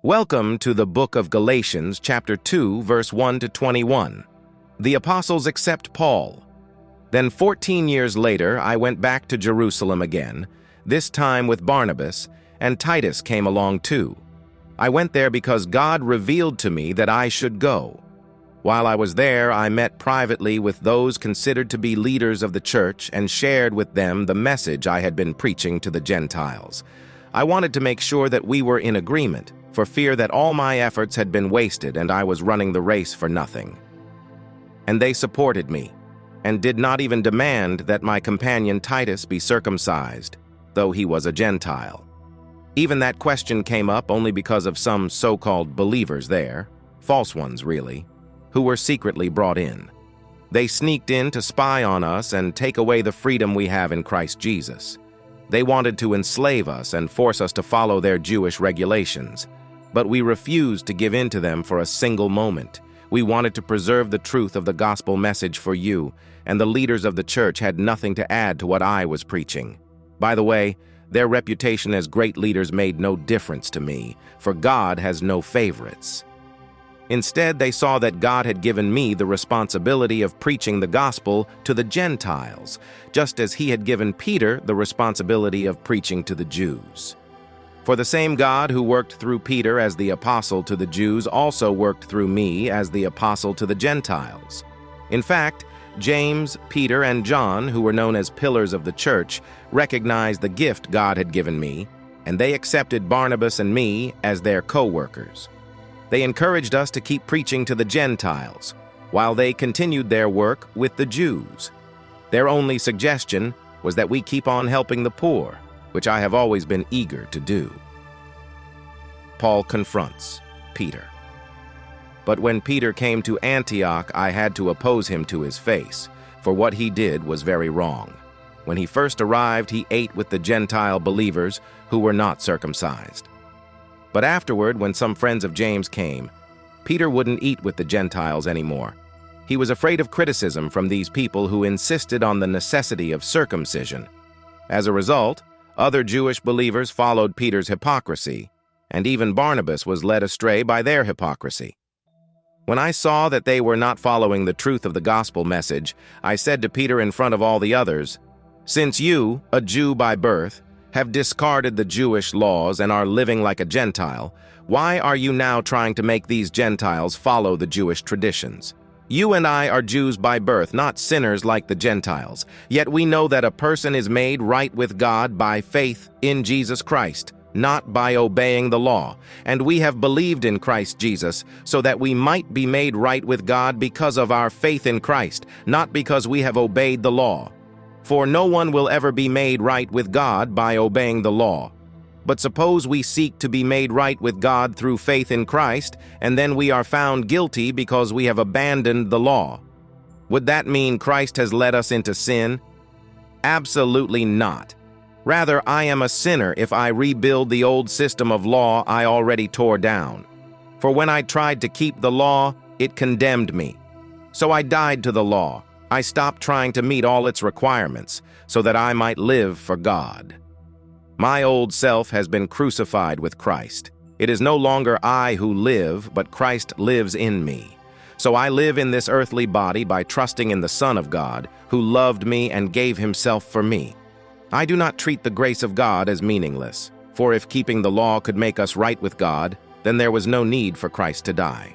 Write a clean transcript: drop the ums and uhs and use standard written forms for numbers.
Welcome to the book of Galatians, chapter 2, verse 1 to 21. The apostles accept Paul. Then 14 years later, I went back to Jerusalem again, this time with Barnabas, and Titus came along too. I went there because God revealed to me that I should go. While I was there, I met privately with those considered to be leaders of the church and shared with them the message I had been preaching to the Gentiles. I wanted to make sure that we were in agreement, for fear that all my efforts had been wasted and I was running the race for nothing. And they supported me, and did not even demand that my companion Titus be circumcised, though he was a Gentile. Even that question came up only because of some so-called believers there, false ones really, who were secretly brought in. They sneaked in to spy on us and take away the freedom we have in Christ Jesus. They wanted to enslave us and force us to follow their Jewish regulations. But we refused to give in to them for a single moment. We wanted to preserve the truth of the gospel message for you, and the leaders of the church had nothing to add to what I was preaching. By the way, their reputation as great leaders made no difference to me, for God has no favorites. Instead, they saw that God had given me the responsibility of preaching the gospel to the Gentiles, just as he had given Peter the responsibility of preaching to the Jews. For the same God who worked through Peter as the apostle to the Jews also worked through me as the apostle to the Gentiles. In fact, James, Peter, and John, who were known as pillars of the church, recognized the gift God had given me, and they accepted Barnabas and me as their co-workers. They encouraged us to keep preaching to the Gentiles, while they continued their work with the Jews. Their only suggestion was that we keep on helping the poor, which I have always been eager to do. Paul confronts Peter. But when Peter came to Antioch, I had to oppose him to his face, for what he did was very wrong. When he first arrived, he ate with the Gentile believers who were not circumcised. But afterward, when some friends of James came, Peter wouldn't eat with the Gentiles anymore. He was afraid of criticism from these people who insisted on the necessity of circumcision. As a result, other Jewish believers followed Peter's hypocrisy, and even Barnabas was led astray by their hypocrisy. When I saw that they were not following the truth of the gospel message, I said to Peter in front of all the others, "Since you, a Jew by birth, have discarded the Jewish laws and are living like a Gentile, why are you now trying to make these Gentiles follow the Jewish traditions? You and I are Jews by birth, not sinners like the Gentiles. Yet we know that a person is made right with God by faith in Jesus Christ, not by obeying the law. And we have believed in Christ Jesus so that we might be made right with God because of our faith in Christ, not because we have obeyed the law. For no one will ever be made right with God by obeying the law. But suppose we seek to be made right with God through faith in Christ, and then we are found guilty because we have abandoned the law. Would that mean Christ has led us into sin? Absolutely not. Rather, I am a sinner if I rebuild the old system of law I already tore down. For when I tried to keep the law, it condemned me. So I died to the law. I stopped trying to meet all its requirements so that I might live for God. My old self has been crucified with Christ. It is no longer I who live, but Christ lives in me. So I live in this earthly body by trusting in the Son of God, who loved me and gave himself for me. I do not treat the grace of God as meaningless, for if keeping the law could make us right with God, then there was no need for Christ to die.